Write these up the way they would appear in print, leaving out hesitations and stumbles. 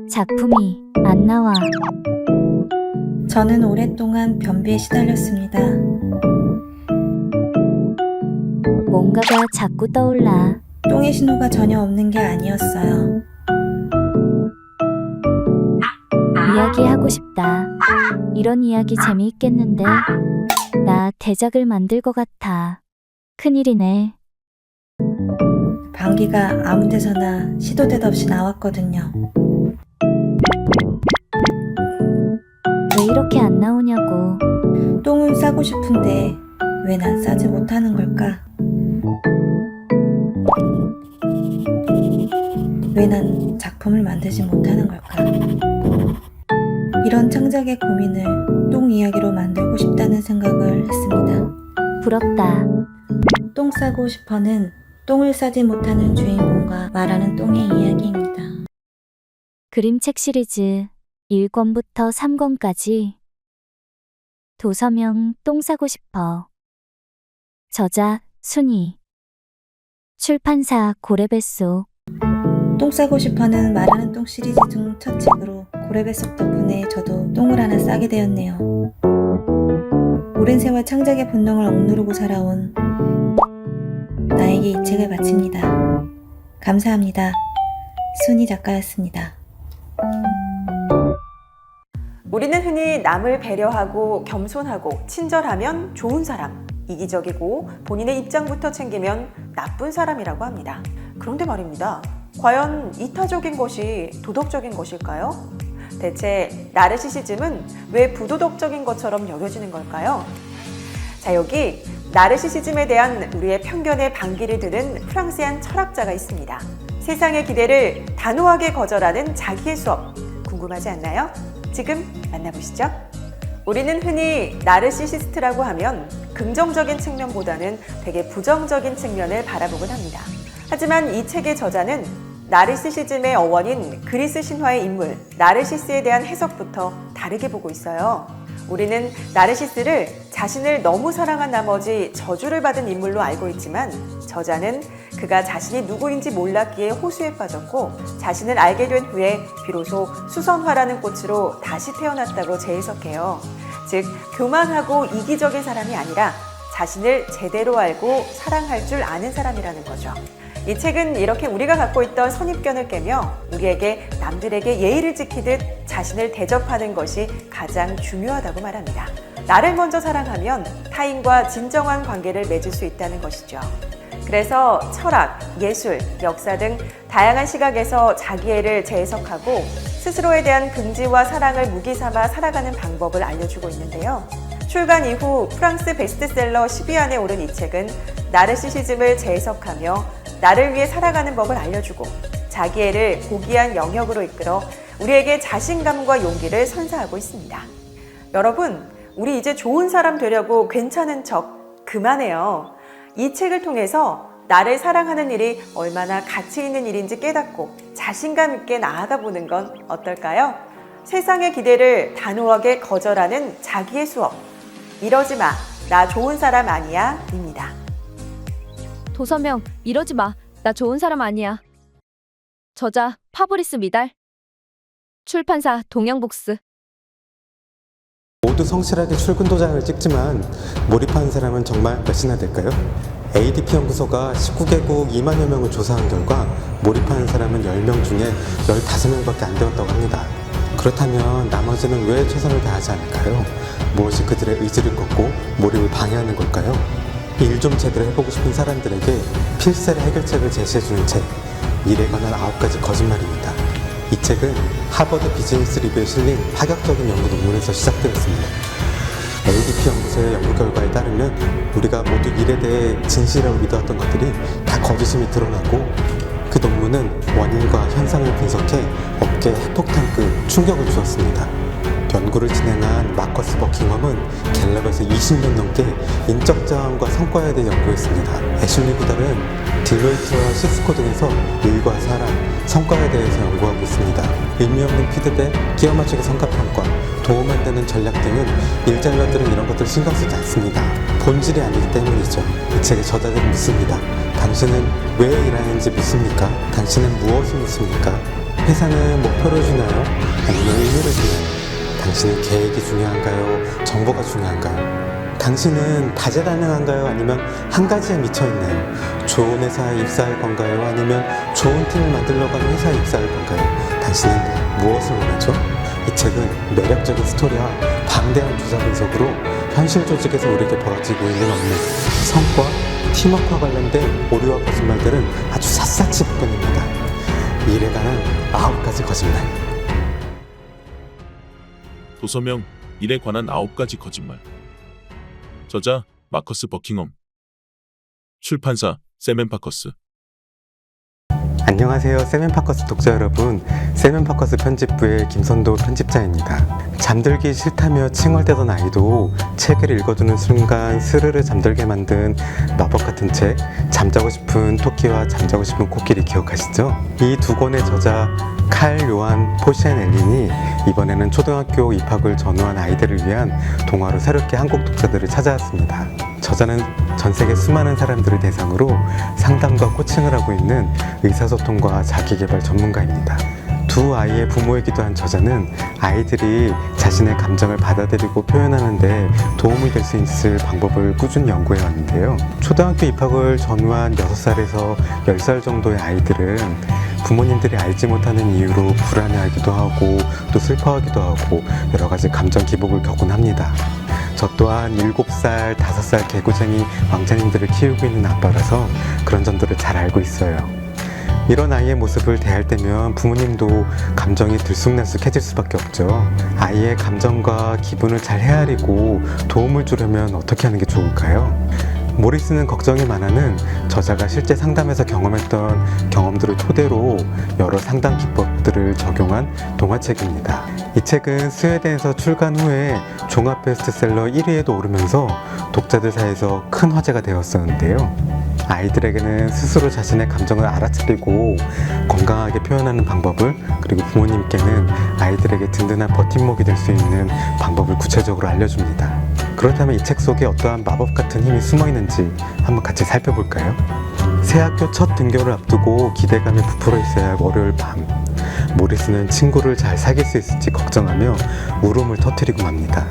작품이 안 나와. 저는 오랫동안 변비에 시달렸습니다. 뭔가가 자꾸 떠올라. 똥의 신호가 전혀 없는 게 아니었어요. 이야기하고 싶다. 이런 이야기 재미있겠는데? 나 대작을 만들 것 같아. 큰일이네. 방귀가 아무 데서나 시도 때도 없이 나왔거든요. 왜 이렇게 안 나오냐고. 똥은 싸고 싶은데 왜 난 싸지 못하는 걸까? 왜 난 작품을 만들지 못하는 걸까? 이런 창작의 고민을 똥 이야기로 만들고 싶다는 생각을 했습니다. 부럽다. 똥 싸고 싶어는 똥을 싸지 못하는 주인공과 말하는 똥의 이야기입니다. 그림책 시리즈 1권부터 3권까지. 도서명 똥 싸고 싶어. 저자 순이. 출판사 고래뱃속. 똥 싸고 싶어는 말하는 똥 시리즈 중 첫 책으로 고래뱃속 덕분에 저도 똥을 하나 싸게 되었네요. 오랜 세월 창작의 본능을 억누르고 살아온 나에게 이 책을 바칩니다. 감사합니다. 순이 작가였습니다. 우리는 흔히 남을 배려하고 겸손하고 친절하면 좋은 사람, 이기적이고 본인의 입장부터 챙기면 나쁜 사람이라고 합니다. 그런데 말입니다. 과연 이타적인 것이 도덕적인 것일까요? 대체 나르시시즘은 왜 부도덕적인 것처럼 여겨지는 걸까요? 자, 여기 나르시시즘에 대한 우리의 편견에 반기를 드는 프랑스한 철학자가 있습니다. 세상의 기대를 단호하게 거절하는 자기의 수업, 궁금하지 않나요? 지금 만나보시죠. 우리는 흔히 나르시시스트라고 하면 긍정적인 측면보다는 되게 부정적인 측면을 바라보곤 합니다. 하지만 이 책의 저자는 나르시시즘의 어원인 그리스 신화의 인물 나르시스에 대한 해석부터 다르게 보고 있어요. 우리는 나르시스를 자신을 너무 사랑한 나머지 저주를 받은 인물로 알고 있지만 저자는 그가 자신이 누구인지 몰랐기에 호수에 빠졌고 자신을 알게 된 후에 비로소 수선화라는 꽃으로 다시 태어났다고 재해석해요. 즉, 교만하고 이기적인 사람이 아니라 자신을 제대로 알고 사랑할 줄 아는 사람이라는 거죠. 이 책은 이렇게 우리가 갖고 있던 선입견을 깨며 우리에게 남들에게 예의를 지키듯 자신을 대접하는 것이 가장 중요하다고 말합니다. 나를 먼저 사랑하면 타인과 진정한 관계를 맺을 수 있다는 것이죠. 그래서 철학, 예술, 역사 등 다양한 시각에서 자기애를 재해석하고 스스로에 대한 긍지와 사랑을 무기 삼아 살아가는 방법을 알려주고 있는데요. 출간 이후 프랑스 베스트셀러 10위 안에 오른 이 책은 나르시시즘을 재해석하며 나를 위해 살아가는 법을 알려주고 자기애를 고귀한 영역으로 이끌어 우리에게 자신감과 용기를 선사하고 있습니다. 여러분, 우리 이제 좋은 사람 되려고 괜찮은 척 그만해요. 이 책을 통해서 나를 사랑하는 일이 얼마나 가치 있는 일인지 깨닫고 자신감 있게 나아가 보는 건 어떨까요? 세상의 기대를 단호하게 거절하는 자기의 수업. 이러지 마, 나 좋은 사람 아니야, 입니다. 도서명 이러지 마, 나 좋은 사람 아니야. 저자 파브리스 미달. 출판사 동양북스. 모두 성실하게 출근 도장을 찍지만 몰입하는 사람은 정말 몇이나 될까요? ADP 연구소가 19개국 2만여 명을 조사한 결과 몰입하는 사람은 10명 중에 15명밖에 안 되었다고 합니다. 그렇다면 나머지는 왜 최선을 다하지 않을까요? 무엇이 그들의 의지를 꺾고 몰입을 방해하는 걸까요? 일 좀 제대로 해보고 싶은 사람들에게 필살의 해결책을 제시해주는 책, 일에 관한 9가지 거짓말입니다. 이 책은 하버드 비즈니스 리뷰에 실린 파격적인 연구 논문에서 시작되었습니다. ADP 연구소의 연구 결과에 따르면 우리가 모두 일에 대해 진실이라고 믿어왔던 것들이 다 거짓임이 드러났고 그 논문은 원인과 현상을 분석해 업계에 핵폭탄급 충격을 주었습니다. 연구를 진행한 마커스 버킹엄은 갤럽에서 20년 넘게 인적 자원과 성과에 대해 연구했습니다. 애슐리 구달은 딜로이트와 시스코 등에서 일과 사람, 성과에 대해서 연구하고 있습니다. 의미 없는 피드백, 끼워 맞추기 성과평가, 도움 안 되는 전략 등은 일잘러들은 이런 것들을 신경 쓰지 않습니다. 본질이 아니기 때문이죠. 이 책의 저자들은 묻습니다. 당신은 왜 일하는지 묻습니까? 당신은 무엇을 묻습니까? 회사는 목표를 주나요? 아니면 의미를 주나요? 당신은 계획이 중요한가요? 정보가 중요한가요? 당신은 다재다능한가요? 아니면 한 가지에 미쳐있나요? 좋은 회사에 입사할 건가요? 아니면 좋은 팀을 만들려고 하는 회사에 입사할 건가요? 당신은 무엇을 원하죠? 이 책은 매력적인 스토리와 방대한 조사 분석으로 현실 조직에서 우리에게 벌어지고 있는 업무, 성과, 팀워크와 관련된 오류와 거짓말들은 아주 샅샅이 복근입니다. 일에 관한 9가지 거짓말. 도서명 일에 관한 9가지 거짓말. 저자 마커스 버킹엄. 출판사 샘앤파커스. 안녕하세요. 샘앤파커스 독자 여러분. 샘앤파커스 편집부의 김선도 편집자입니다. 잠들기 싫다며 칭얼대던 아이도 책을 읽어두는 순간 스르르 잠들게 만든 마법 같은 책, 잠자고 싶은 토끼와 잠자고 싶은 코끼리 기억하시죠? 이 두 권의 저자 칼 요한 포시앤 엘린이 이번에는 초등학교 입학을 전후한 아이들을 위한 동화로 새롭게 한국 독자들을 찾아왔습니다. 저자는 전 세계 수많은 사람들을 대상으로 상담과 코칭을 하고 있는 의사소통과 자기개발 전문가입니다. 두 아이의 부모이기도 한 저자는 아이들이 자신의 감정을 받아들이고 표현하는 데 도움이 될 수 있을 방법을 꾸준히 연구해 왔는데요. 초등학교 입학을 전후한 6살에서 10살 정도의 아이들은 부모님들이 알지 못하는 이유로 불안해하기도 하고 또 슬퍼하기도 하고 여러 가지 감정 기복을 겪곤 합니다. 저 또한 7살, 5살 개구쟁이 왕자님들을 키우고 있는 아빠라서 그런 점들을 잘 알고 있어요. 이런 아이의 모습을 대할 때면 부모님도 감정이 들쑥날쑥해질 수밖에 없죠. 아이의 감정과 기분을 잘 헤아리고 도움을 주려면 어떻게 하는 게 좋을까요? 모리스는 걱정이 많아는 저자가 실제 상담에서 경험했던 경험들을 토대로 여러 상담 기법들을 적용한 동화책입니다. 이 책은 스웨덴에서 출간 후에 종합 베스트셀러 1위에도 오르면서 독자들 사이에서 큰 화제가 되었었는데요. 아이들에게는 스스로 자신의 감정을 알아차리고 건강하게 표현하는 방법을, 그리고 부모님께는 아이들에게 든든한 버팀목이 될 수 있는 방법을 구체적으로 알려줍니다. 그렇다면 이 책 속에 어떠한 마법 같은 힘이 숨어 있는지 한번 같이 살펴볼까요? 새학교 첫 등교를 앞두고 기대감에 부풀어 있어야 할 월요일 밤, 모리스는 친구를 잘 사귈 수 있을지 걱정하며 울음을 터뜨리고 맙니다.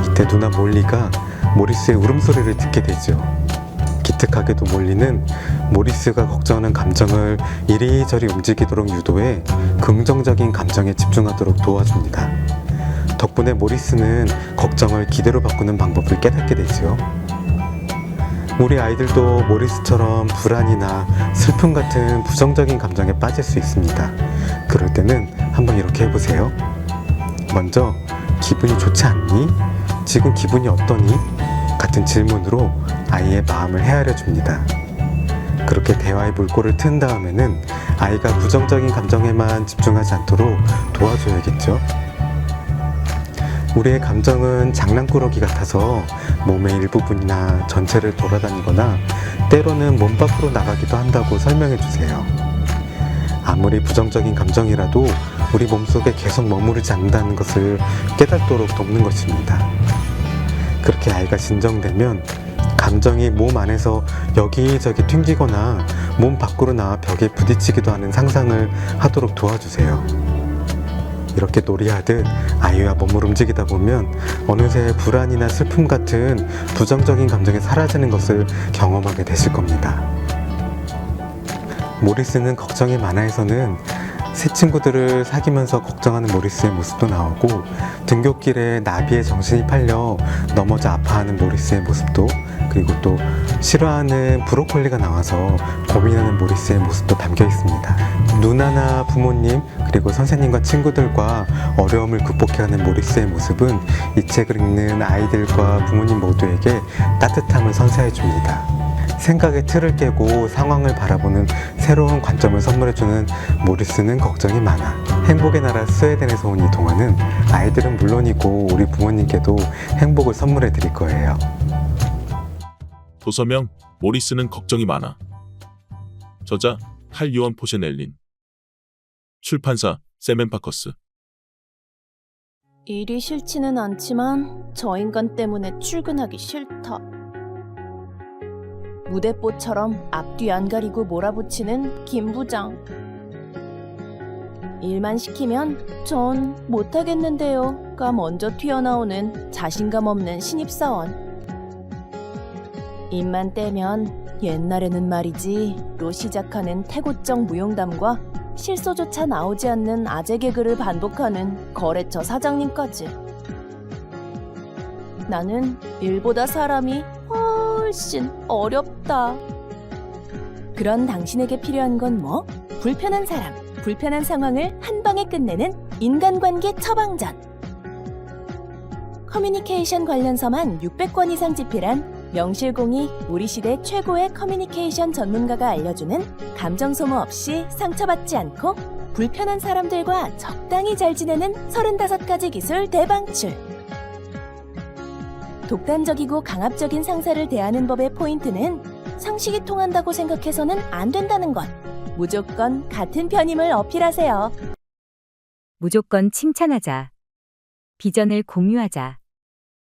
이때 누나 몰리가 모리스의 울음소리를 듣게 되죠. 기특하게도 몰리는 모리스가 걱정하는 감정을 이리저리 움직이도록 유도해 긍정적인 감정에 집중하도록 도와줍니다. 덕분에 모리스는 걱정을 기대로 바꾸는 방법을 깨닫게 되죠. 우리 아이들도 모리스처럼 불안이나 슬픔 같은 부정적인 감정에 빠질 수 있습니다. 그럴 때는 한번 이렇게 해보세요. 먼저, 기분이 좋지 않니? 지금 기분이 어떠니? 같은 질문으로 아이의 마음을 헤아려 줍니다. 그렇게 대화의 물꼬를 튼 다음에는 아이가 부정적인 감정에만 집중하지 않도록 도와줘야겠죠. 우리의 감정은 장난꾸러기 같아서 몸의 일부분이나 전체를 돌아다니거나 때로는 몸 밖으로 나가기도 한다고 설명해 주세요. 아무리 부정적인 감정이라도 우리 몸속에 계속 머무르지 않는다는 것을 깨닫도록 돕는 것입니다. 그렇게 아이가 진정되면 감정이 몸 안에서 여기저기 튕기거나 몸 밖으로 나와 벽에 부딪히기도 하는 상상을 하도록 도와주세요. 이렇게 놀이하듯 아이와 몸을 움직이다 보면 어느새 불안이나 슬픔 같은 부정적인 감정이 사라지는 것을 경험하게 되실 겁니다. 모리스는 걱정이 많아에서는 새 친구들을 사귀면서 걱정하는 모리스의 모습도 나오고, 등굣길에 나비의 정신이 팔려 넘어져 아파하는 모리스의 모습도, 그리고 또 싫어하는 브로콜리가 나와서 고민하는 모리스의 모습도 담겨 있습니다. 누나나 부모님, 그리고 선생님과 친구들과 어려움을 극복해가는 모리스의 모습은 이 책을 읽는 아이들과 부모님 모두에게 따뜻함을 선사해 줍니다. 생각의 틀을 깨고 상황을 바라보는 새로운 관점을 선물해주는 모리스는 걱정이 많아. 행복의 나라 스웨덴에서 온 이 동화는 아이들은 물론이고 우리 부모님께도 행복을 선물해 드릴 거예요. 도서명 모리스는 걱정이 많아. 저자 칼 요한 포시앤 엘린. 출판사 샘앤파커스. 일이 싫지는 않지만 저 인간 때문에 출근하기 싫다. 무대뽀처럼 앞뒤 안 가리고 몰아붙이는 김 부장. 일만 시키면 전 못하겠는데요가 먼저 튀어나오는 자신감 없는 신입사원. 입만 떼면 옛날에는 말이지로 시작하는 태고적 무용담과 실소조차 나오지 않는 아재 개그를 반복하는 거래처 사장님까지. 나는 일보다 사람이 훨씬 어렵다. 그런 당신에게 필요한 건 뭐? 불편한 사람, 불편한 상황을 한 방에 끝내는 인간관계 처방전. 커뮤니케이션 관련서만 600권 이상 집필한 명실공히 우리 시대 최고의 커뮤니케이션 전문가가 알려주는 감정 소모 없이 상처받지 않고 불편한 사람들과 적당히 잘 지내는 35가지 기술 대방출. 독단적이고 강압적인 상사를 대하는 법의 포인트는 상식이 통한다고 생각해서는 안 된다는 것. 무조건 같은 편임을 어필하세요. 무조건 칭찬하자. 비전을 공유하자.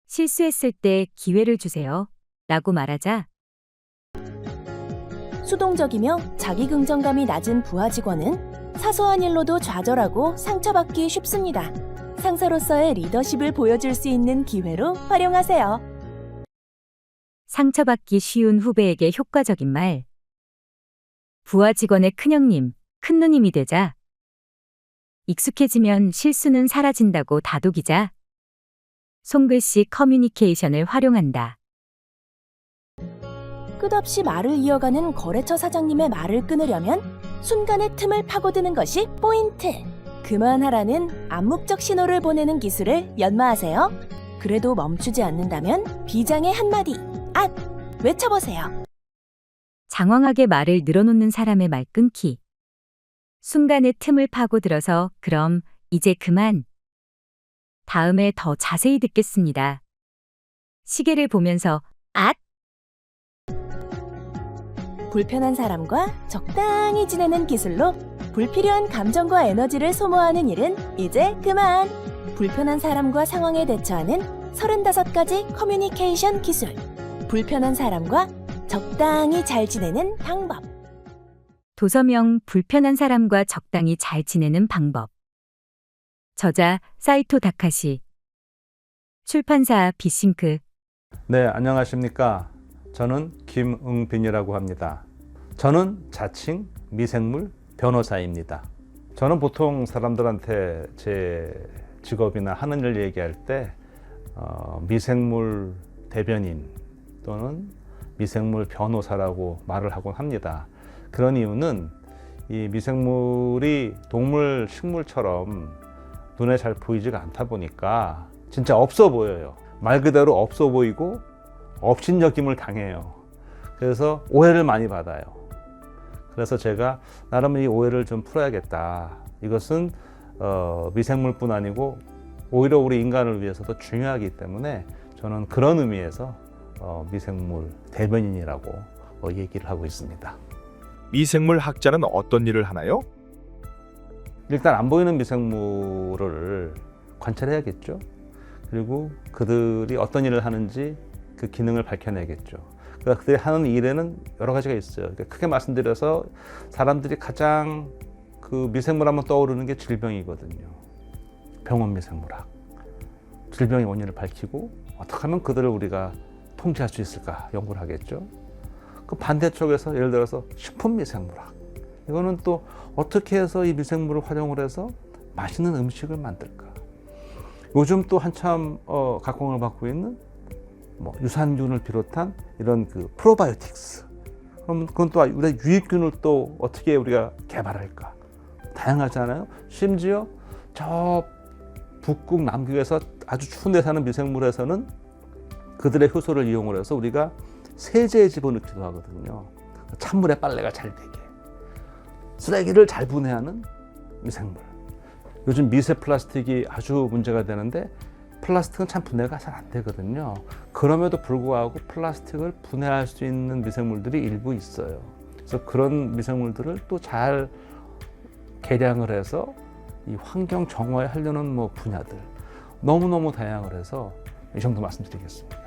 실수했을 때 기회를 주세요. 라고 말하자. 수동적이며 자기 긍정감이 낮은 부하 직원은 사소한 일로도 좌절하고 상처받기 쉽습니다. 상사로서의 리더십을 보여줄 수 있는 기회로 활용하세요. 상처받기 쉬운 후배에게 효과적인 말. 부하 직원의 큰형님, 큰누님이 되자. 익숙해지면 실수는 사라진다고 다독이자. 손글씨 커뮤니케이션을 활용한다. 끝없이 말을 이어가는 거래처 사장님의 말을 끊으려면 순간의 틈을 파고드는 것이 포인트. 그만하라는 암묵적 신호를 보내는 기술을 연마하세요. 그래도 멈추지 않는다면 비장의 한마디, 앗! 외쳐보세요. 장황하게 말을 늘어놓는 사람의 말 끊기. 순간의 틈을 파고들어서 그럼 이제 그만. 다음에 더 자세히 듣겠습니다. 시계를 보면서 앗! 불편한 사람과 적당히 지내는 기술로 불필요한 감정과 에너지를 소모하는 일은 이제 그만. 불편한 사람과 상황에 대처하는 35가지 커뮤니케이션 기술. 불편한 사람과 적당히 잘 지내는 방법. 도서명 불편한 사람과 적당히 잘 지내는 방법. 저자 사이토 다카시. 출판사 비싱크. 네, 안녕하십니까. 저는 김응빈이라고 합니다. 저는 자칭 미생물 변호사입니다. 저는 보통 사람들한테 제 직업이나 하는 일 얘기할 때 미생물 대변인 또는 미생물 변호사라고 말을 하곤 합니다. 그런 이유는 이 미생물이 동물, 식물처럼 눈에 잘 보이지가 않다 보니까 진짜 없어 보여요. 말 그대로 없어 보이고 업신여김을 당해요. 그래서 오해를 많이 받아요. 그래서 제가 나름 이 오해를 좀 풀어야겠다. 이것은 미생물뿐 아니고 오히려 우리 인간을 위해서도 중요하기 때문에 저는 그런 의미에서 미생물 대변인이라고 얘기를 하고 있습니다. 미생물 학자는 어떤 일을 하나요? 일단 안 보이는 미생물을 관찰해야겠죠. 그리고 그들이 어떤 일을 하는지 그 기능을 밝혀내겠죠. 그러니까 그들이 하는 일에는 여러 가지가 있어요. 그러니까 크게 말씀드려서 사람들이 가장 그 미생물 하면 떠오르는 게 질병이거든요. 병원 미생물학. 질병의 원인을 밝히고 어떻게 하면 그들을 우리가 통제할 수 있을까 연구를 하겠죠. 그 반대쪽에서 예를 들어서 식품 미생물학. 이거는 또 어떻게 해서 이 미생물을 활용을 해서 맛있는 음식을 만들까. 요즘 또 한참 각광을 받고 있는 유산균을 비롯한 이런 그 프로바이오틱스. 그럼 그건 또 우리가 유익균을 또 어떻게 우리가 개발할까? 다양하잖아요. 심지어 저 북극 남극에서 아주 추운 데 사는 미생물에서는 그들의 효소를 이용을 해서 우리가 세제에 집어넣기도 하거든요. 찬물에 빨래가 잘 되게. 쓰레기를 잘 분해하는 미생물. 요즘 미세 플라스틱이 아주 문제가 되는데 플라스틱은 참 분해가 잘 안 되거든요. 그럼에도 불구하고 플라스틱을 분해할 수 있는 미생물들이 일부 있어요. 그래서 그런 미생물들을 또 잘 개량을 해서 이 환경 정화에 하려는 분야들 너무너무 다양을 해서 이 정도 말씀드리겠습니다.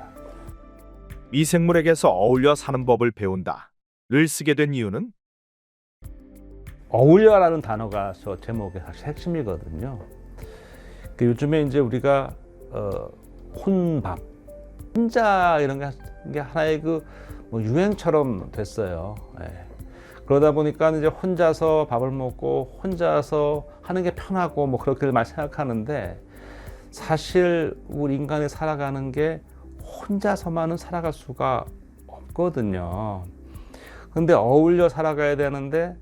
미생물에게서 어울려 사는 법을 배운다를 쓰게 된 이유는? 어울려라는 단어가 저 제목의 사실 핵심이거든요. 요즘에 이제 우리가 혼밥, 혼자 이런 게 하나의 뭐 유행처럼 됐어요. 예. 그러다 보니까 이제 혼자서 밥을 먹고 혼자서 하는 게 편하고 뭐 그렇게 많이 생각하는데, 사실 우리 인간이 살아가는 게 혼자서만은 살아갈 수가 없거든요. 근데 어울려 살아가야 되는데,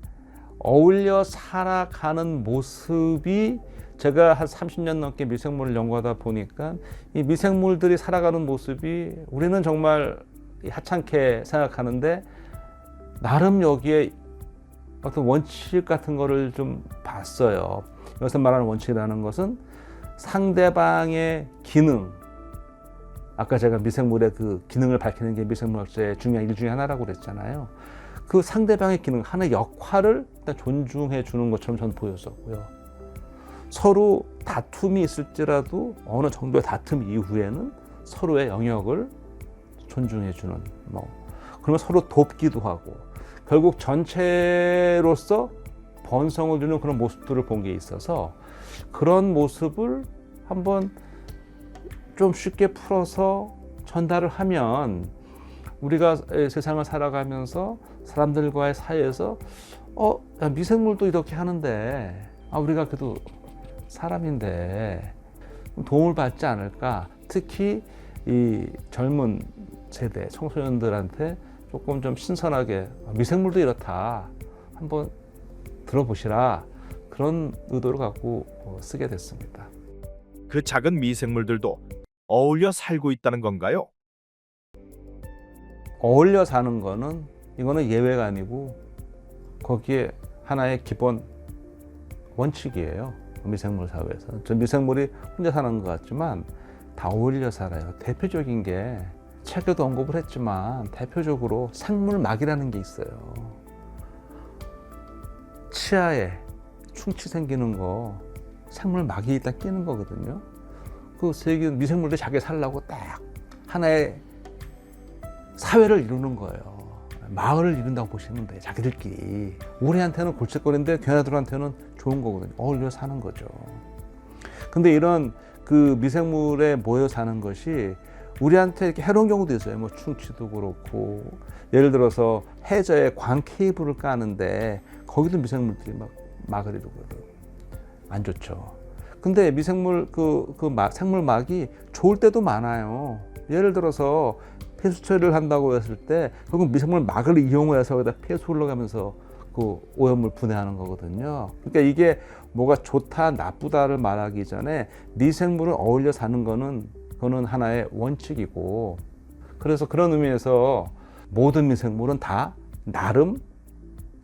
어울려 살아가는 모습이, 제가 한 30년 넘게 미생물을 연구하다 보니까 이 미생물들이 살아가는 모습이 우리는 정말 하찮게 생각하는데, 나름 여기에 어떤 원칙 같은 거를 좀 봤어요. 여기서 말하는 원칙이라는 것은 상대방의 기능, 아까 제가 미생물의 그 기능을 밝히는 게 미생물학자의 중요한 일 중에 하나라고 그랬잖아요. 그 상대방의 기능, 하나의 역할을 일단 존중해 주는 것처럼 저는 보였었고요. 서로 다툼이 있을지라도 어느 정도의 다툼 이후에는 서로의 영역을 존중해 주는, 그러면 서로 돕기도 하고, 결국 전체로서 번성을 주는 그런 모습들을 본 게 있어서, 그런 모습을 한번 좀 쉽게 풀어서 전달을 하면 우리가 세상을 살아가면서 사람들과의 사이에서 미생물도 이렇게 하는데 우리가 그래도 사람인데 도움을 받지 않을까. 특히 이 젊은 세대 청소년들한테 조금 좀 신선하게 미생물도 이렇다, 한번 들어보시라, 그런 의도를 갖고 쓰게 됐습니다. 그 작은 미생물들도 어울려 살고 있다는 건가요? 어울려 사는 거는, 이거는 예외가 아니고 거기에 하나의 기본 원칙이에요. 미생물 사회에서. 저 미생물이 혼자 사는 것 같지만 다 어울려 살아요. 대표적인 게, 책에도 언급을 했지만 대표적으로 생물막이라는 게 있어요. 치아에 충치 생기는 거 생물막이 일단 끼는 거거든요. 그 세계 미생물들이 자기 살려고 딱 하나의 사회를 이루는 거예요. 마을을 이룬다고 보시면 돼요. 자기들끼리. 우리한테는 골칫거리인데 걔네들한테는 좋은 거거든요. 어울려 사는 거죠. 근데 이런 그 미생물에 모여 사는 것이 우리한테 이렇게 해로운 경우도 있어요. 뭐 충치도 그렇고, 예를 들어서 해저에 광 케이블을 까는데 거기도 미생물들이 막 막을 이루거든. 안 좋죠. 근데 미생물 생물막이 좋을 때도 많아요. 예를 들어서 폐수 처리를 한다고 했을 때 결국 미생물 막을 이용해서 거기다 폐수 흘러가면서 그 오염물 분해하는 거거든요. 그러니까 이게 뭐가 좋다 나쁘다를 말하기 전에 미생물을 어울려 사는 그거는 하나의 원칙이고, 그래서 그런 의미에서 모든 미생물은 다 나름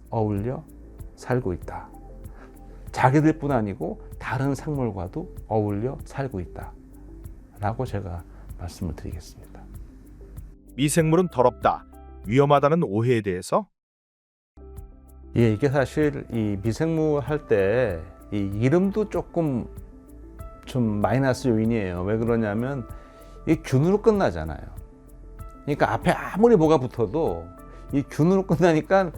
어울려 살고 있다. 자기들뿐 아니고 다른 생물과도 어울려 살고 있다 라고 제가 말씀을 드리겠습니다. 미생물은 더럽다, 위험하다는 오해에 대해서? 예, 이게 사실 이 미생물 할 때 이 이름도 조금 좀 마이너스 요인이에요. 왜 그러냐면 이 균으로 끝나잖아요. 그러니까 앞에 아무리 뭐가 붙어도 이 균으로 끝나니까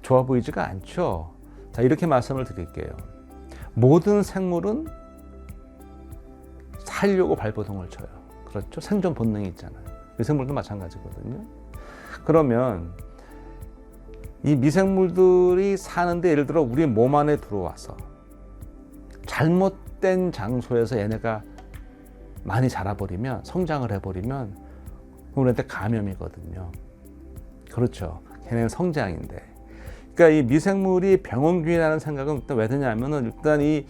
좋아 보이지가 않죠. 자, 이렇게 말씀을 드릴게요. 모든 생물은 살려고 발버둥을 쳐요. 그렇죠? 생존 본능이 있잖아요. 미생물도 마찬가지거든요. 그러면 이 미생물들이 사는데, 예를 들어 우리 몸 안에 들어와서 잘못된 장소에서 얘네가 많이 자라버리면, 성장을 해버리면 우리한테 감염이거든요. 그렇죠. 걔네는 성장인데. 그러니까 이 미생물이 병원균이라는 생각은 일단 왜 드냐면은, 일단 이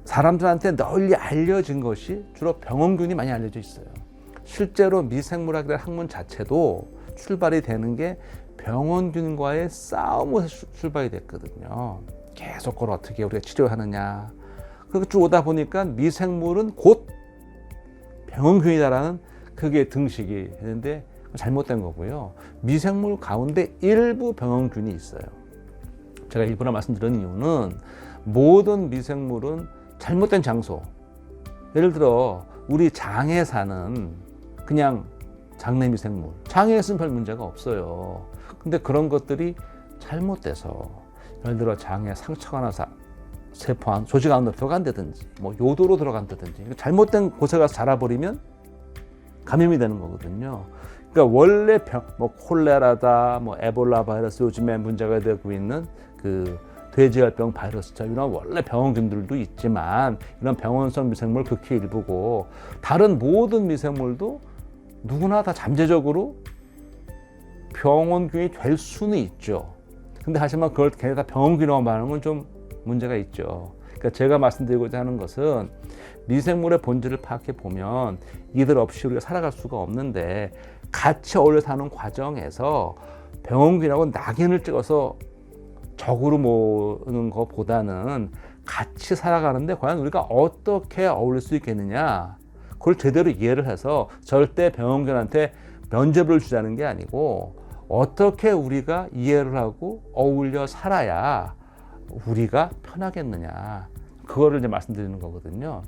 사람들한테 널리 알려진 것이 주로 병원균이 많이 알려져 있어요. 실제로 미생물학이라는 학문 자체도 출발이 되는 게 병원균과의 싸움에서 출발이 됐거든요. 계속 그걸 어떻게 우리가 치료하느냐. 그렇게 쭉 오다 보니까 미생물은 곧 병원균이다라는 그게 등식이 되는데 잘못된 거고요. 미생물 가운데 일부 병원균이 있어요. 제가 일부러 말씀드린 이유는 모든 미생물은 잘못된 장소, 예를 들어 우리 장에 사는 그냥 장내 미생물, 장애에 있으면 별 문제가 없어요. 근데 그런 것들이 잘못돼서 예를 들어 장에 상처가 나서 세포 안, 조직 안으로 들어간다든지 뭐 요도로 들어간다든지 잘못된 곳에 가서 자라버리면 감염이 되는 거거든요. 그러니까 원래 뭐 콜레라다, 뭐 에볼라 바이러스, 요즘에 문제가 되고 있는 그 돼지열병 바이러스처럼 이런 원래 병원균들도 있지만 이런 병원성 미생물 극히 일부고, 다른 모든 미생물도 누구나 다 잠재적으로 병원균이 될 수는 있죠. 근데 하지만 그걸 걔네 다 병원균이라고 말하는 건 좀 문제가 있죠. 그러니까 제가 말씀드리고자 하는 것은 미생물의 본질을 파악해 보면 이들 없이 우리가 살아갈 수가 없는데, 같이 어울려 사는 과정에서 병원균하고 낙인을 찍어서 적으로 모으는 것보다는 같이 살아가는데 과연 우리가 어떻게 어울릴 수 있겠느냐, 그걸 제대로 이해를 해서 절대 병원균한테 면죄부를 주자는 게 아니고 어떻게 우리가 이해를 하고 어울려 살아야 우리가 편하겠느냐, 그거를 이제 말씀드리는 거거든요.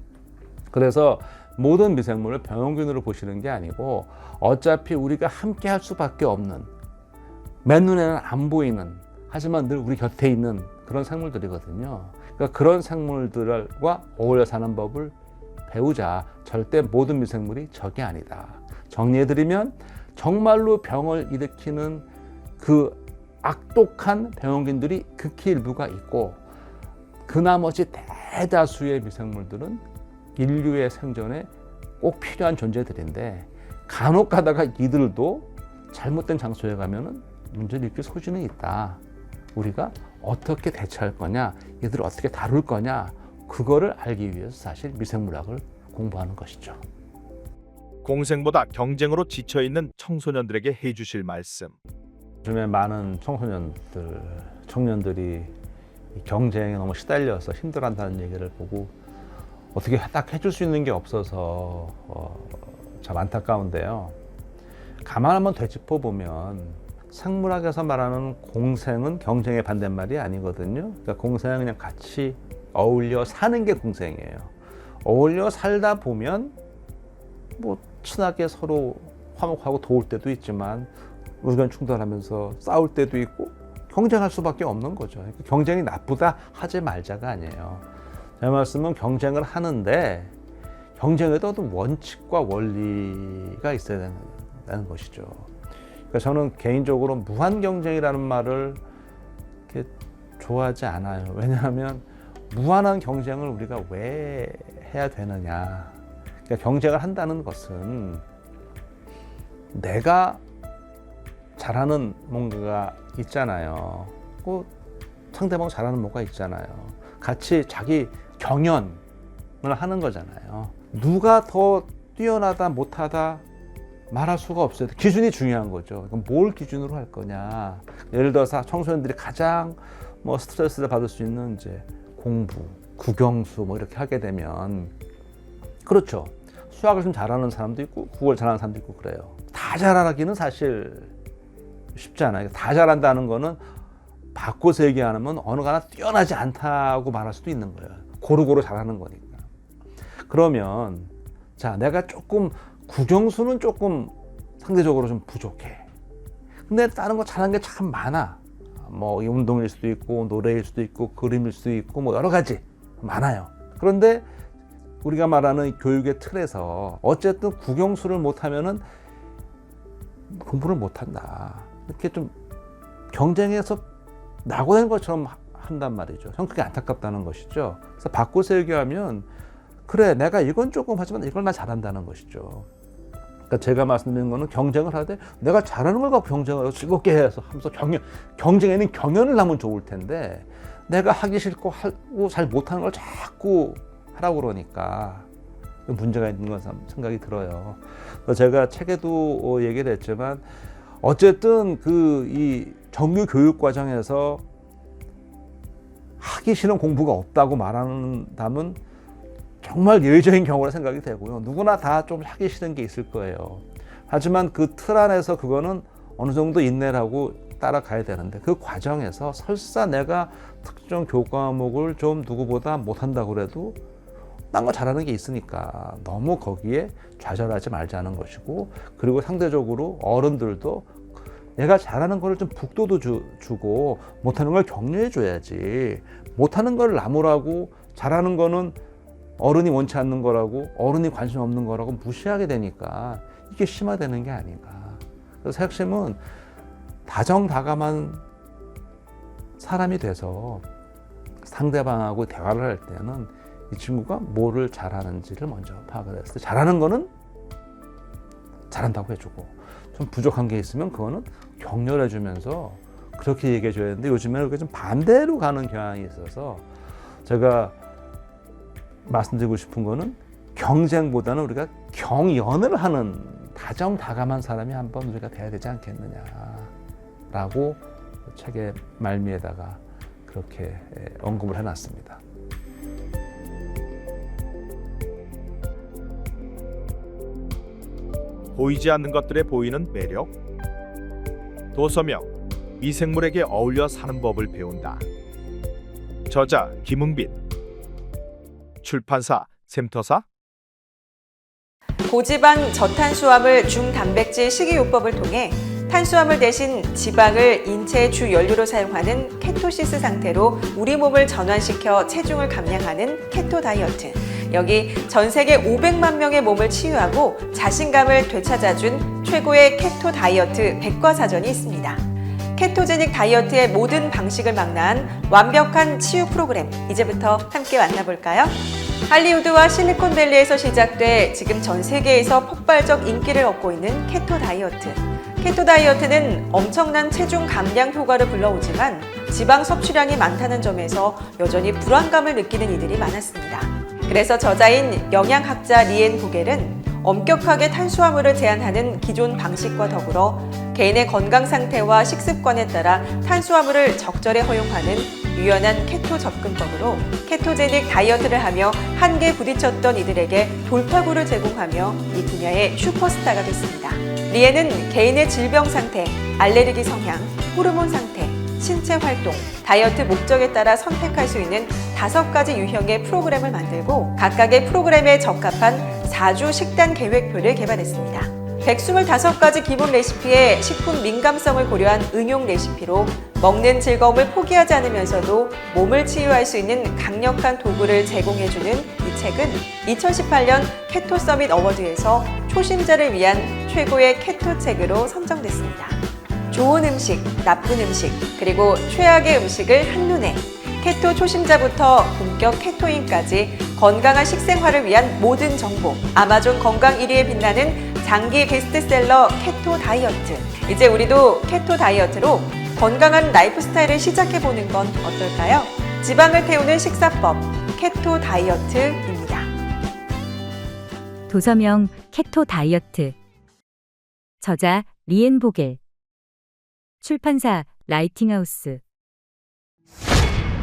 그래서 모든 미생물을 병원균으로 보시는 게 아니고 어차피 우리가 함께 할 수밖에 없는, 맨눈에는 안 보이는, 하지만 늘 우리 곁에 있는 그런 생물들이거든요. 그러니까 그런 생물들과 어울려 사는 법을 배우자. 절대 모든 미생물이 적이 아니다. 정리해드리면 정말로 병을 일으키는 그 악독한 병원균들이 극히 일부가 있고, 그 나머지 대다수의 미생물들은 인류의 생존에 꼭 필요한 존재들인데, 간혹 가다가 이들도 잘못된 장소에 가면은 문제를 일으킬 소지는 있다. 우리가 어떻게 대처할 거냐, 이들을 어떻게 다룰 거냐, 그거를 알기 위해서 사실 미생물학을 공부하는 것이죠. 공생보다 경쟁으로 지쳐있는 청소년들에게 해주실 말씀. 요즘에 많은 청년들이 경쟁에 너무 시달려서 힘들어한다는 얘기를 보고 어떻게 딱 해줄 수 있는 게 없어서 참 안타까운데요. 가만 한번 되짚어 보면 생물학에서 말하는 공생은 경쟁의 반대말이 아니거든요. 그러니까 공생은 그냥 같이 어울려 사는 게 공생이에요. 어울려 살다 보면 뭐 친하게 서로 화목하고 도울 때도 있지만 의견 충돌하면서 싸울 때도 있고 경쟁할 수밖에 없는 거죠. 그러니까 경쟁이 나쁘다 하지 말자가 아니에요. 제 말씀은 경쟁을 하는데 경쟁에도 어떤 원칙과 원리가 있어야 되는 것이죠. 그러니까 저는 개인적으로 무한 경쟁이라는 말을 이렇게 좋아하지 않아요. 왜냐하면 무한한 경쟁을 우리가 왜 해야 되느냐. 그러니까 경쟁을 한다는 것은 내가 잘하는 뭔가가 있잖아요. 그 상대방 잘하는 뭔가 있잖아요. 같이 자기 경연을 하는 거잖아요. 누가 더 뛰어나다 못하다 말할 수가 없어요. 기준이 중요한 거죠. 그럼 뭘 기준으로 할 거냐. 예를 들어서 청소년들이 가장 뭐 스트레스를 받을 수 있는 이제 공부, 국영수 뭐 이렇게 하게 되면, 그렇죠. 수학을 좀 잘하는 사람도 있고 국어를 잘하는 사람도 있고 그래요. 다 잘하기는 사실 쉽지 않아요. 다 잘한다는 거는 바꿔서 얘기하면 어느 하나 뛰어나지 않다고 말할 수도 있는 거예요. 고루고루 잘하는 거니까. 그러면 자, 내가 조금 국영수는 조금 상대적으로 좀 부족해. 근데 다른 거 잘하는 게 참 많아. 뭐 운동일 수도 있고 노래일 수도 있고 그림일 수도 있고 뭐 여러 가지 많아요. 그런데 우리가 말하는 교육의 틀에서 어쨌든 국영수를 못하면은 공부를 못한다. 이렇게 좀 경쟁에서 낙오된 것처럼 한단 말이죠. 전 그게 안타깝다는 것이죠. 그래서 바꿔서 얘기하면 그래, 내가 이건 조금 하지만 이걸 나 잘한다는 것이죠. 그러니까 제가 말씀드리는 거는 경쟁을 하되 내가 잘하는 걸 갖고 경쟁을 즐겁게 해서 하면서 경쟁에는 경연을 하면 좋을 텐데 내가 하기 싫고 하고 잘 못하는 걸 자꾸 하라고 그러니까 문제가 있는 건 생각이 들어요. 그래서 제가 책에도 얘기를 했지만 어쨌든 이 정규 교육 과정에서 하기 싫은 공부가 없다고 말한다면 정말 예외적인 경우라 생각이 되고요. 누구나 다 좀 하기 싫은 게 있을 거예요. 하지만 그 틀 안에서 그거는 어느 정도 인내를 하고 따라가야 되는데 그 과정에서 설사 내가 특정 교과목을 좀 누구보다 못한다고 그래도 딴 거 잘하는 게 있으니까 너무 거기에 좌절하지 말자는 것이고, 그리고 상대적으로 어른들도 내가 잘하는 거를 좀 북돋워 주고 못하는 걸 격려해 줘야지. 못하는 걸 나무라고 잘하는 거는 어른이 원치 않는 거라고 어른이 관심 없는 거라고 무시하게 되니까 이게 심화되는 게 아닌가. 그래서 핵심은 다정다감한 사람이 돼서 상대방하고 대화를 할 때는 이 친구가 뭐를 잘하는지를 먼저 파악을 했을 때 잘하는 거는 잘한다고 해주고 좀 부족한 게 있으면 그거는 격려를 해주면서 그렇게 얘기해 줘야 되는데 요즘에는 그게 좀 반대로 가는 경향이 있어서 제가 말씀드리고 싶은 거는 경쟁보다는 우리가 경연을 하는 다정다감한 사람이 한번 우리가 돼야 되지 않겠느냐라고 책의 말미에다가 그렇게 언급을 해놨습니다. 보이지 않는 것들에 보이는 매력. 도서명, 미생물에게 어울려 사는 법을 배운다. 저자 김흥빈. 출판사 샘터사. 고지방 저탄수화물 중단백질 식이요법을 통해 탄수화물 대신 지방을 인체의 주 연료로 사용하는 케토시스 상태로 우리 몸을 전환시켜 체중을 감량하는 케토 다이어트. 여기 전 세계 500만 명의 몸을 치유하고 자신감을 되찾아준 최고의 케토 다이어트 백과사전이 있습니다. 케토제닉 다이어트의 모든 방식을 망라한 완벽한 치유 프로그램, 이제부터 함께 만나볼까요? 할리우드와 실리콘밸리에서 시작돼 지금 전 세계에서 폭발적 인기를 얻고 있는 케토 다이어트. 케토 다이어트는 엄청난 체중 감량 효과를 불러오지만 지방 섭취량이 많다는 점에서 여전히 불안감을 느끼는 이들이 많았습니다. 그래서 저자인 영양학자 리엔 보겔은 엄격하게 탄수화물을 제한하는 기존 방식과 더불어 개인의 건강 상태와 식습관에 따라 탄수화물을 적절히 허용하는 유연한 케토 접근법으로 케토제닉 다이어트를 하며 한계에 부딪혔던 이들에게 돌파구를 제공하며 이 분야의 슈퍼스타가 됐습니다. 리엔은 개인의 질병 상태, 알레르기 성향, 호르몬 상태, 신체 활동, 다이어트 목적에 따라 선택할 수 있는 5가지 유형의 프로그램을 만들고 각각의 프로그램에 적합한 4주 식단 계획표를 개발했습니다. 125가지 기본 레시피에 식품 민감성을 고려한 응용 레시피로 먹는 즐거움을 포기하지 않으면서도 몸을 치유할 수 있는 강력한 도구를 제공해주는 이 책은 2018년 케토 서밋 어워드에서 초심자를 위한 최고의 케토 책으로 선정됐습니다. 좋은 음식, 나쁜 음식, 그리고 최악의 음식을 한눈에 케토 초심자부터 본격 케토인까지 건강한 식생활을 위한 모든 정보, 아마존 건강 1위에 빛나는 장기 베스트셀러 케토 다이어트. 이제 우리도 케토 다이어트로 건강한 라이프 스타일을 시작해보는 건 어떨까요? 지방을 태우는 식사법, 케토 다이어트입니다. 도서명 케토 다이어트. 저자 리엔 보겔. 출판사 라이팅하우스.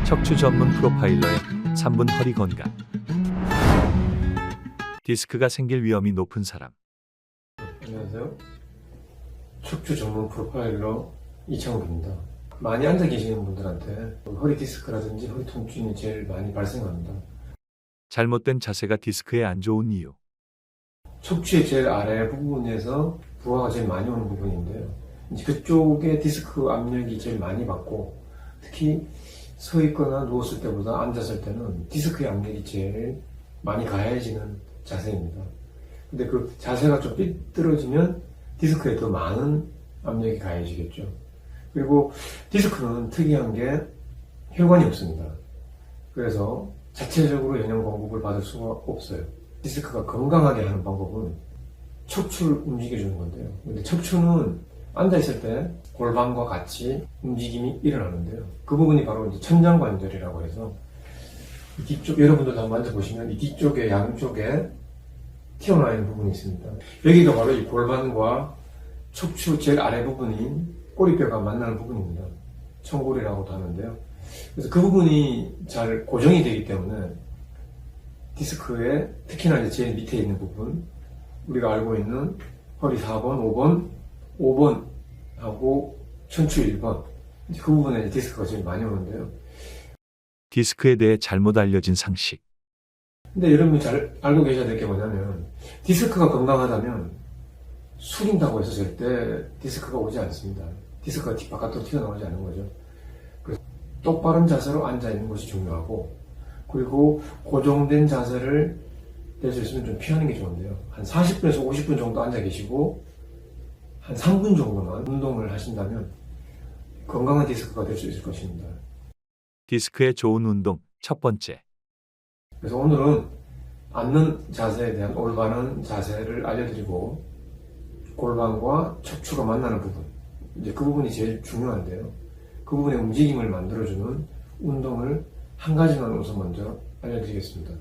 척추 전문 프로파일러의 3분 허리 건강. 디스크가 생길 위험이 높은 사람. 안녕하세요. 척추 전문 프로파일러 이창욱입니다. 많이 앉아 계시는 분들한테 허리 디스크라든지 허리 통증이 제일 많이 발생합니다. 잘못된 자세가 디스크에 안 좋은 이유. 척추의 제일 아래 부분에서 부하가 제일 많이 오는 부분인데요. 이제 그쪽에 디스크 압력이 제일 많이 받고 특히 서 있거나 누웠을 때보다 앉았을 때는 디스크의 압력이 제일 많이 가해지는 자세입니다. 근데 그 자세가 좀 삐뚤어지면 디스크에 더 많은 압력이 가해지겠죠. 그리고 디스크는 특이한 게 혈관이 없습니다. 그래서 자체적으로 영양 공급을 받을 수가 없어요. 디스크가 건강하게 하는 방법은 척추를 움직여주는 건데요. 근데 척추는 앉아있을 때 골반과 같이 움직임이 일어나는데요. 그 부분이 바로 이제 천장관절이라고 해서 이 뒤쪽, 여러분들도 한번 만져보시면 이 뒤쪽에 양쪽에 튀어나와 있는 부분이 있습니다. 여기가 바로 이 골반과 척추 제일 아래 부분인 꼬리뼈가 만나는 부분입니다. 청골이라고도 하는데요. 그래서 그 부분이 잘 고정이 되기 때문에 디스크의 특히나 이제 제일 밑에 있는 부분, 우리가 알고 있는 허리 4번, 5번하고 척추 1번, 그 부분에 디스크가 제일 많이 오는데요. 디스크에 대해 잘못 알려진 상식. 근데 여러분이 잘 알고 계셔야 될 게 뭐냐면 디스크가 건강하다면 숙인다고 해서 절대 디스크가 오지 않습니다. 디스크가 바깥으로 튀어나오지 않는 거죠. 그래서 똑바른 자세로 앉아있는 것이 중요하고, 그리고 고정된 자세를 될 수 있으면 좀 피하는 게 좋은데요. 한 40분에서 50분 정도 앉아 계시고 한 3분 정도만 운동을 하신다면 건강한 디스크가 될 수 있을 것입니다. 디스크에 좋은 운동 첫 번째. 그래서 오늘은 앉는 자세에 대한 올바른 자세를 알려드리고, 골반과 척추가 만나는 부분, 이제 그 부분이 제일 중요한데요. 그 부분의 움직임을 만들어주는 운동을 한 가지만 우선 먼저 알려드리겠습니다.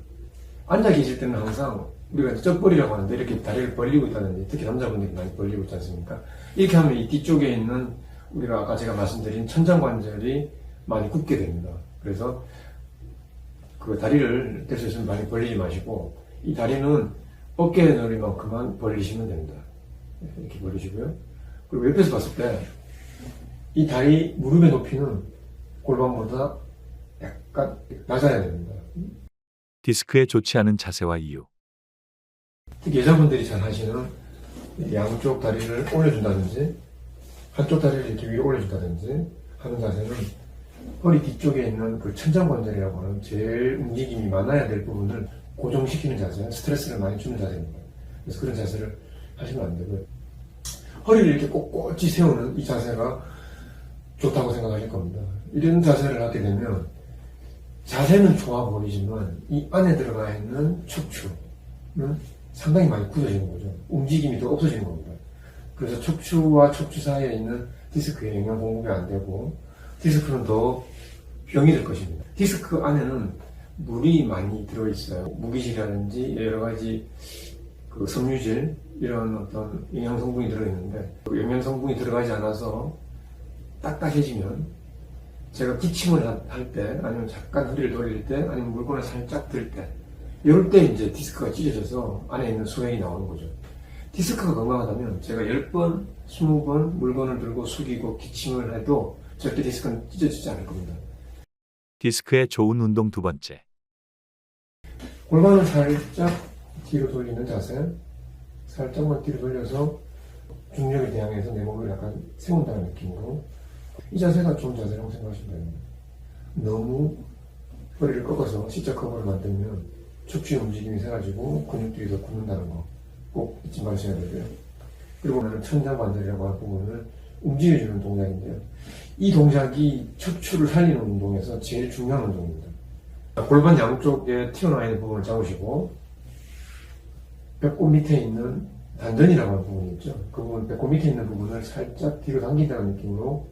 앉아 계실 때는 항상 우리가 쩍벌이라고 하는데 이렇게 다리를 벌리고 있다든지, 특히 남자분들이 많이 벌리고 있지 않습니까? 이렇게 하면 이 뒤쪽에 있는 우리가 아까 제가 말씀드린 천장관절이 많이 굽게 됩니다. 그래서 그 다리를 될 수 있으면 많이 벌리지 마시고, 이 다리는 어깨 너비만큼만 벌리시면 됩니다. 이렇게 벌리시고요. 그리고 옆에서 봤을 때 이 다리 무릎의 높이는 골반보다 약간 낮아야 됩니다. 디스크에 좋지 않은 자세와 이유. 특히 여자분들이 잘 하시는 양쪽 다리를 올려준다든지 한쪽 다리를 이렇게 위로 올려준다든지 하는 자세는 허리 뒤쪽에 있는 그 천장관절이라고 하는 제일 움직임이 많아야 될 부분을 고정시키는 자세, 스트레스를 많이 주는 자세입니다. 그래서 그런 자세를 하시면 안 되고요. 허리를 이렇게 꼿꼿이 세우는 이 자세가 좋다고 생각하실 겁니다. 이런 자세를 하게 되면 자세는 좋아 보이지만 이 안에 들어가 있는 척추는 상당히 많이 굳어지는 거죠. 움직임이 더 없어지는 겁니다. 그래서 척추와 척추 사이에 있는 디스크에 영양 공급이 안 되고 디스크는 더 병이 될 것입니다. 디스크 안에는 물이 많이 들어있어요. 무기질이라든지 여러 가지 그 섬유질, 이런 어떤 영양 성분이 들어있는데, 그 영양 성분이 들어가지 않아서 딱딱해지면, 제가 기침을 할 때, 아니면 잠깐 허리를 돌릴 때, 아니면 물건을 살짝 들 때, 이럴 때 이제 디스크가 찢어져서 안에 있는 소액이 나오는 거죠. 디스크가 건강하다면 제가 10번, 20번 물건을 들고 숙이고 기침을 해도 절대 디스크는 찢어지지 않을 겁니다. 디스크에 좋은 운동 두 번째. 골반을 살짝 뒤로 돌리는 자세, 살짝만 뒤로 돌려서 중력에 대항해서 내 몸을 약간 세운다는 느낌으로, 이 자세가 좋은 자세라고 생각하시면 됩니다. 너무 허리를 꺾어서 C자 커버를 만들면 척추의 움직임이 세가지고 근육들이 더 굳는다는 거 꼭 잊지 마셔야 되고요. 그리고 천장관절이라고 하는 부분을 움직여주는 동작인데요. 이 동작이 척추를 살리는 운동에서 제일 중요한 운동입니다. 골반 양쪽에 튀어나와 있는 부분을 잡으시고, 배꼽 밑에 있는 단전이라고 하는 부분이 있죠. 그 부분, 배꼽 밑에 있는 부분을 살짝 뒤로 당긴다는 느낌으로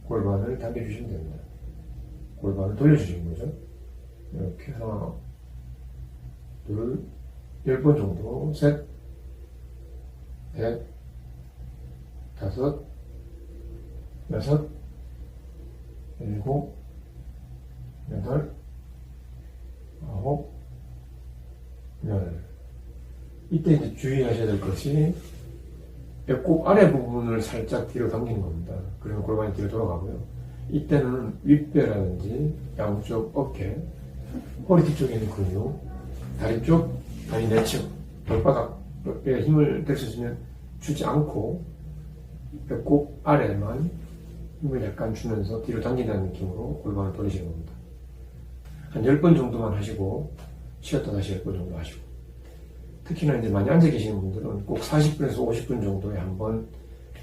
골반을 당겨주시면 됩니다. 골반을 돌려주시는 거죠. 이렇게 하나, 둘, 10번 정도, 셋, 넷, 다섯, 여섯, 일곱, 여덟, 아홉, 열. 이때 이제 주의하셔야 될 것이 배꼽 아래 부분을 살짝 뒤로 당기는 겁니다. 그러면 골반이 뒤로 돌아가고요. 이때는 윗배라든지 양쪽 어깨, 허리 뒤쪽에 있는 근육, 다리 쪽, 다리 내측, 발바닥에 힘을 댈 수 있으면 주지 않고 배꼽 아래만 힘을 약간 주면서 뒤로 당긴다는 느낌으로 골반을 돌리시는 겁니다. 한 10번 정도만 하시고 쉬었다 다시 10번 정도 하시고, 특히나 이제 많이 앉아 계시는 분들은 꼭 40분에서 50분 정도에 한번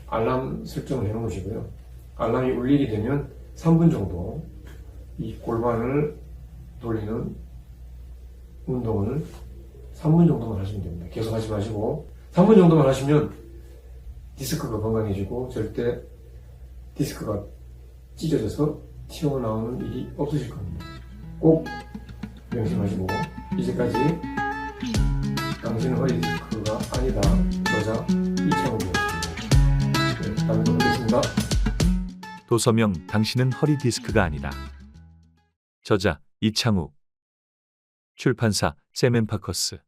알람 설정을 해 놓으시고요. 알람이 울리게 되면 3분 정도 이 골반을 돌리는 운동을 3분 정도만 하시면 됩니다. 계속 하지 마시고 3분 정도만 하시면 디스크가 건강해지고 절대 디스크가 찢어져서 튀어나오는 일이 없으실 겁니다. 꼭 명심하시고, 이제까지 당신은 허리 디스크가 아니다 저자 이창욱이었습니다. 네, 다음에 또 뵙겠습니다. 도서명 당신은 허리 디스크가 아니다. 저자 이창욱. 출판사 세멘파커스.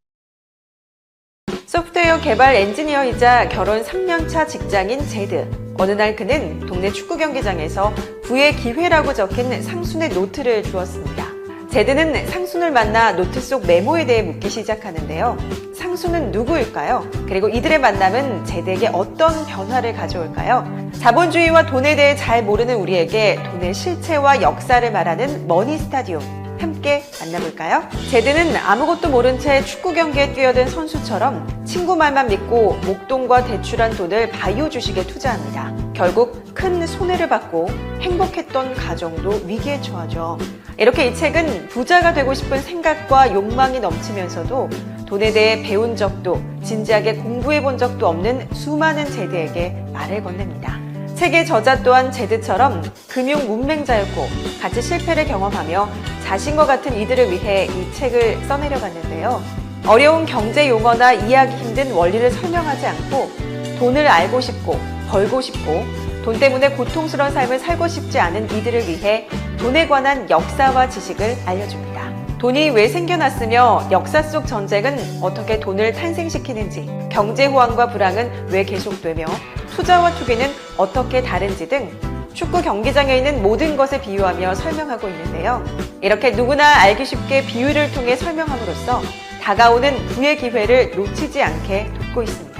소프트웨어 개발 엔지니어이자 결혼 3년차 직장인 제드. 어느 날 그는 동네 축구 경기장에서 부의 기회라고 적힌 상순의 노트를 주었습니다. 제드는 상순을 만나 노트 속 메모에 대해 묻기 시작하는데요. 상순은 누구일까요? 그리고 이들의 만남은 제드에게 어떤 변화를 가져올까요? 자본주의와 돈에 대해 잘 모르는 우리에게 돈의 실체와 역사를 말하는 머니 스타디움. 함께 만나볼까요? 제드는 아무것도 모른 채 축구 경기에 뛰어든 선수처럼 친구 말만 믿고 목돈과 대출한 돈을 바이오 주식에 투자합니다. 결국 큰 손해를 받고 행복했던 가정도 위기에 처하죠. 이렇게 이 책은 부자가 되고 싶은 생각과 욕망이 넘치면서도 돈에 대해 배운 적도 진지하게 공부해 본 적도 없는 수많은 제드에게 말을 건넵니다. 책의 저자 또한 제드처럼 금융 문맹자였고 같이 실패를 경험하며 자신과 같은 이들을 위해 이 책을 써내려갔는데요. 어려운 경제 용어나 이해하기 힘든 원리를 설명하지 않고 돈을 알고 싶고 벌고 싶고 돈 때문에 고통스러운 삶을 살고 싶지 않은 이들을 위해 돈에 관한 역사와 지식을 알려줍니다. 돈이 왜 생겨났으며 역사 속 전쟁은 어떻게 돈을 탄생시키는지, 경제 호황과 불황은 왜 계속되며 투자와 투기는 어떻게 다른지 등 축구 경기장에 있는 모든 것을 비유하며 설명하고 있는데요. 이렇게 누구나 알기 쉽게 비유를 통해 설명함으로써 다가오는 부의 기회를 놓치지 않게 돕고 있습니다.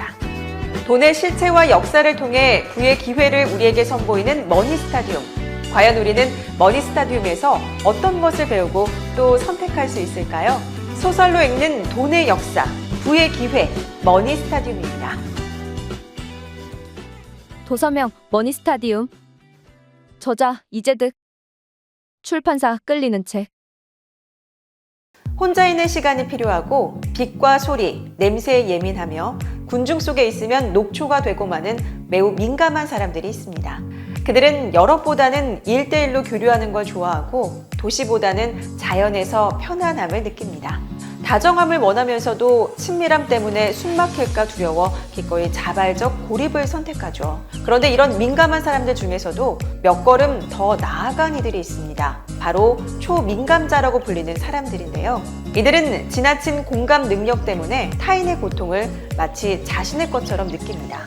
돈의 실체와 역사를 통해 부의 기회를 우리에게 선보이는 머니 스타디움. 과연 우리는 머니 스타디움에서 어떤 것을 배우고 또 선택할 수 있을까요? 소설로 읽는 돈의 역사, 부의 기회, 머니 스타디움입니다. 도서명 머니 스타디움. 저자 이제득. 출판사 끌리는 책. 혼자 있는 시간이 필요하고 빛과 소리, 냄새에 예민하며 군중 속에 있으면 녹초가 되고 마는 매우 민감한 사람들이 있습니다. 그들은 여럿보다는 1대1로 교류하는 걸 좋아하고 도시보다는 자연에서 편안함을 느낍니다. 다정함을 원하면서도 친밀함 때문에 숨막힐까 두려워 기꺼이 자발적 고립을 선택하죠. 그런데 이런 민감한 사람들 중에서도 몇 걸음 더 나아간 이들이 있습니다. 바로 초민감자라고 불리는 사람들인데요. 이들은 지나친 공감 능력 때문에 타인의 고통을 마치 자신의 것처럼 느낍니다.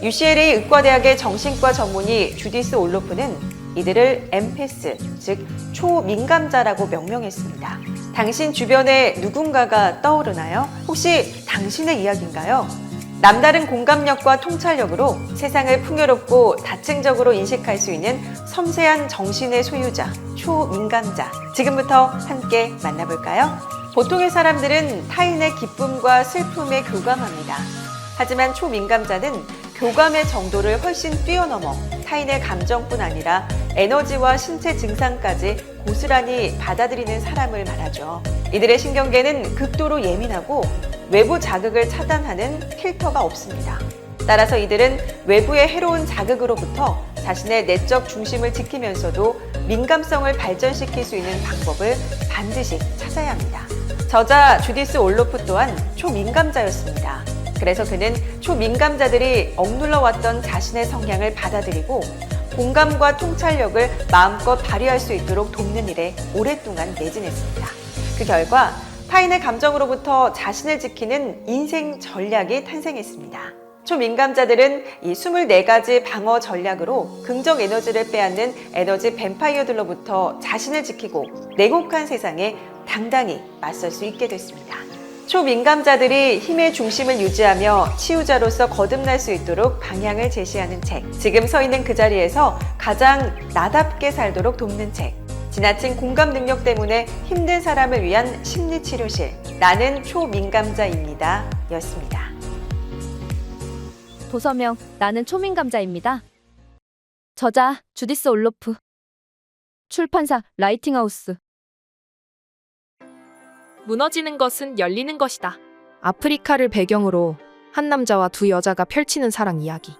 UCLA 의과대학의 정신과 전문의 주디스 올로프는 이들을 엠패스, 즉 초민감자라고 명명했습니다. 당신 주변에 누군가가 떠오르나요? 혹시 당신의 이야기인가요? 남다른 공감력과 통찰력으로 세상을 풍요롭고 다층적으로 인식할 수 있는 섬세한 정신의 소유자, 초민감자. 지금부터 함께 만나볼까요? 보통의 사람들은 타인의 기쁨과 슬픔에 교감합니다. 하지만 초민감자는 교감의 정도를 훨씬 뛰어넘어 타인의 감정뿐 아니라 에너지와 신체 증상까지 고스란히 받아들이는 사람을 말하죠. 이들의 신경계는 극도로 예민하고 외부 자극을 차단하는 필터가 없습니다. 따라서 이들은 외부의 해로운 자극으로부터 자신의 내적 중심을 지키면서도 민감성을 발전시킬 수 있는 방법을 반드시 찾아야 합니다. 저자 주디스 올로프 또한 초민감자였습니다. 그래서 그는 초민감자들이 억눌러왔던 자신의 성향을 받아들이고 공감과 통찰력을 마음껏 발휘할 수 있도록 돕는 일에 오랫동안 매진했습니다. 그 결과 타인의 감정으로부터 자신을 지키는 인생 전략이 탄생했습니다. 초민감자들은 이 24가지 방어 전략으로 긍정 에너지를 빼앗는 에너지 뱀파이어들로부터 자신을 지키고 냉혹한 세상에 당당히 맞설 수 있게 됐습니다. 초민감자들이 힘의 중심을 유지하며 치유자로서 거듭날 수 있도록 방향을 제시하는 책. 지금 서 있는 그 자리에서 가장 나답게 살도록 돕는 책. 지나친 공감 능력 때문에 힘든 사람을 위한 심리치료실. 나는 초민감자입니다. 였습니다. 도서명 나는 초민감자입니다. 저자 주디스 올로프. 출판사 라이팅하우스. 무너지는 것은 열리는 것이다. 아프리카를 배경으로 한 남자와 두 여자가 펼치는 사랑 이야기.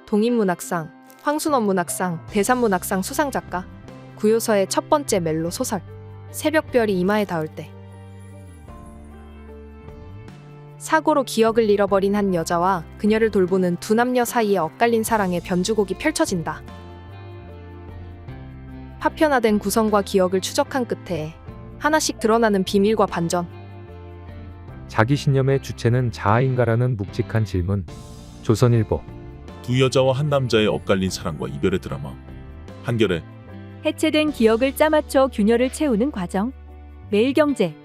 동인문학상, 황순원문학상, 대산문학상 수상작가. 구요서의 첫 번째 멜로 소설. 새벽별이 이마에 닿을 때. 사고로 기억을 잃어버린 한 여자와 그녀를 돌보는 두 남녀 사이에 엇갈린 사랑의 변주곡이 펼쳐진다. 파편화된 구성과 기억을 추적한 끝에 하나씩 드러나는 비밀과 반전. 자기 신념의 주체는 자아인가라는 묵직한 질문. 조선일보. 두 여자와 한 남자의 엇갈린 사랑과 이별의 드라마. 한결의 해체된 기억을 짜맞춰 균열을 채우는 과정. 매일경제.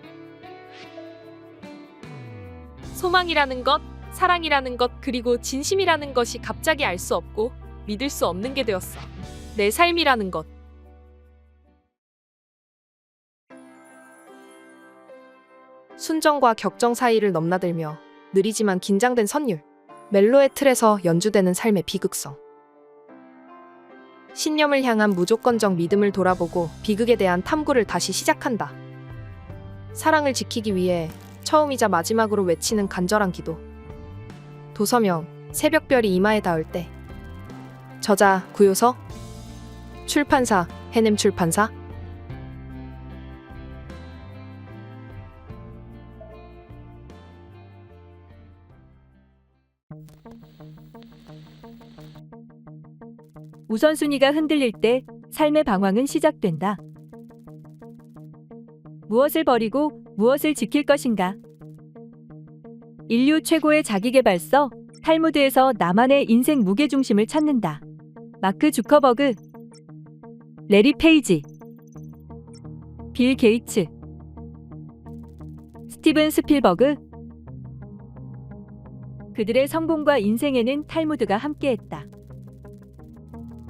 소망이라는 것, 사랑이라는 것, 그리고 진심이라는 것이 갑자기 알 수 없고 믿을 수 없는 게 되었어. 내 삶이라는 것. 순정과 격정 사이를 넘나들며 느리지만 긴장된 선율. 멜로의 틀에서 연주되는 삶의 비극성. 신념을 향한 무조건적 믿음을 돌아보고 비극에 대한 탐구를 다시 시작한다. 사랑을 지키기 위해 처음이자 마지막으로 외치는 간절한 기도. 도서명, 새벽별이 이마에 닿을 때. 저자, 구요서. 출판사, 해냄 출판사. 우선순위가 흔들릴 때 삶의 방황은 시작된다. 무엇을 버리고 무엇을 지킬 것인가? 인류 최고의 자기계발서 탈무드에서 나만의 인생 무게중심을 찾는다. 마크 주커버그, 레리 페이지, 빌 게이츠, 스티븐 스필버그. 그들의 성공과 인생에는 탈무드가 함께했다.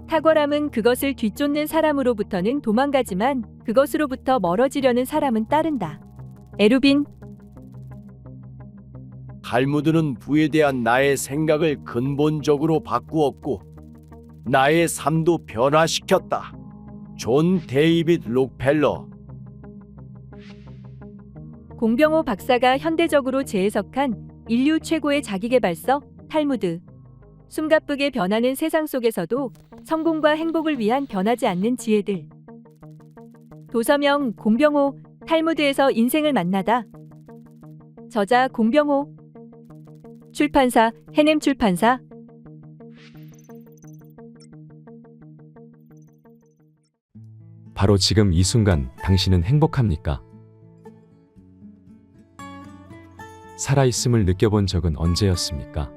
탁월함은 그것을 뒤쫓는 사람으로부터는 도망가지만 그것으로부터 멀어지려는 사람은 따른다. 에루빈. 탈무드는 부에 대한 나의 생각을 근본적으로 바꾸었고 나의 삶도 변화시켰다. 존 데이빗 록펠러. 공병호 박사가 현대적으로 재해석한 인류 최고의 자기계발서 탈무드. 숨가쁘게 변하는 세상 속에서도 성공과 행복을 위한 변하지 않는 지혜들. 도서명 공병호, 탈무드에서 인생을 만나다. 저자 공병호. 출판사 해냄 출판사. 바로 지금 이 순간 당신은 행복합니까? 살아있음을 느껴본 적은 언제였습니까?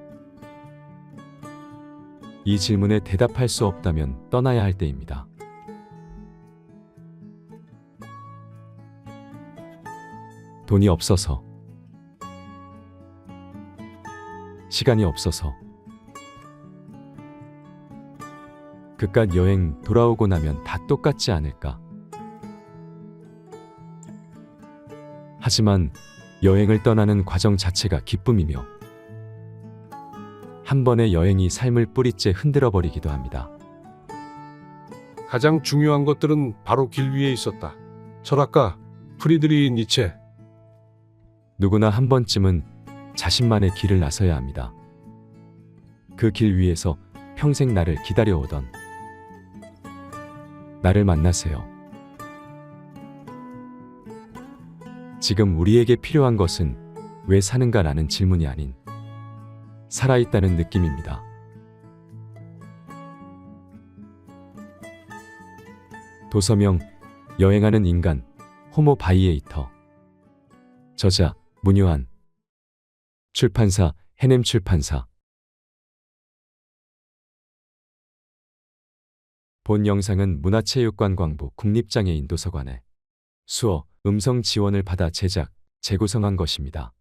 이 질문에 대답할 수 없다면 떠나야 할 때입니다. 돈이 없어서, 시간이 없어서, 그깟 여행 돌아오고 나면 다 똑같지 않을까? 하지만 여행을 떠나는 과정 자체가 기쁨이며 한 번의 여행이 삶을 뿌리째 흔들어 버리기도 합니다. 가장 중요한 것들은 바로 길 위에 있었다. 철학가 프리드리히 니체. 누구나 한 번쯤은 자신만의 길을 나서야 합니다. 그 길 위에서 평생 나를 기다려오던 나를 만나세요. 지금 우리에게 필요한 것은 왜 사는가라는 질문이 아닌 살아있다는 느낌입니다. 도서명 여행하는 인간 호모 바이에이터. 저자 문요한. 출판사 해냄 출판사. 본 영상은 문화체육관광부 국립장애인 도서관의 수어, 음성 지원을 받아 제작, 재구성한 것입니다.